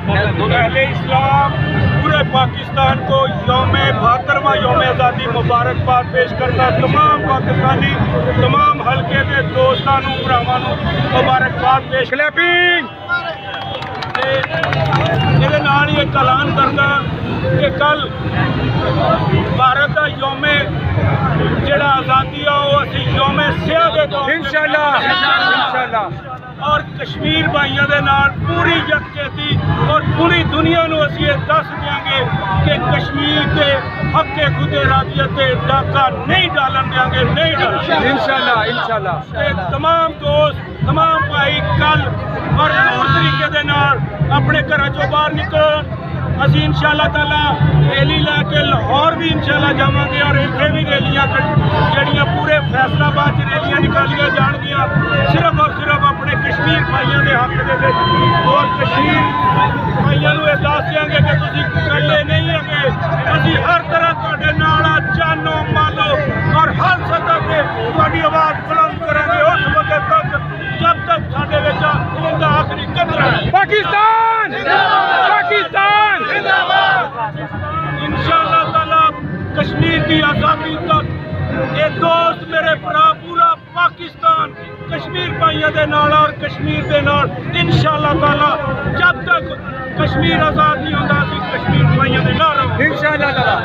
اہل اسلام پورے پاکستان کو یوم 72واں یوم آزادی مبارکباد پیش کرتا، تمام پاکستانی تمام حلقے کے دوستانوں بھراواں مبارکباد پیش یہ نال ایک اعلان کرنا کہ کل بھارت کا یوم جڑا آزادی ہے وہ اسی یوم سیاہ دے طور انشاءاللہ اور کشمیر بھائیوں دے نال پوری یکجہتی اور پوری دنیا نو اسی یہ دس دیاں گے کہ کشمیر کے حق خود ارادیت تے ڈاکہ نہیں ڈالن دیاں گے، نہیں ڈالن انشاءاللہ تمام دوست تمام بھائی کل اور پور طریقے دے نال اپنے گھراں چوں باہر نکلن، اسی انشاءاللہ تعالی ریلی لے کے لاہور بھی انشاءاللہ جاواں گے اور اتنے بھی ریلیاں جڑیاں پورے فیصلہ آباد ریلیاں نکالیاں جان گیا صرف اور صرف اپنے کشمیر بھائیوں کے حق دے اور کشمیر بھائیوں کو یہ دس دیں گے کہ تسی کلے نہیں ہیں، اسی ہر طرح تواڈے نال جانو مالو اور ہر سطح تے تواڈی آواز بلند کریں گے اس وقت تک جب تک ساڈے وچ ان دا آخری قطرہ ہے۔ پاکستان انشاءاللہ تعالی کشمیر کی آزادی تک یہ دوست میرے برا پورا پاکستان کشمیر بھائیوں دے نال اور کشمیر دے نال انشاءاللہ تعالی جب تک کشمیر آزاد نہیں ہوتا اسی کشمیر بھائیوں دے نال رہو انشاءاللہ تعالی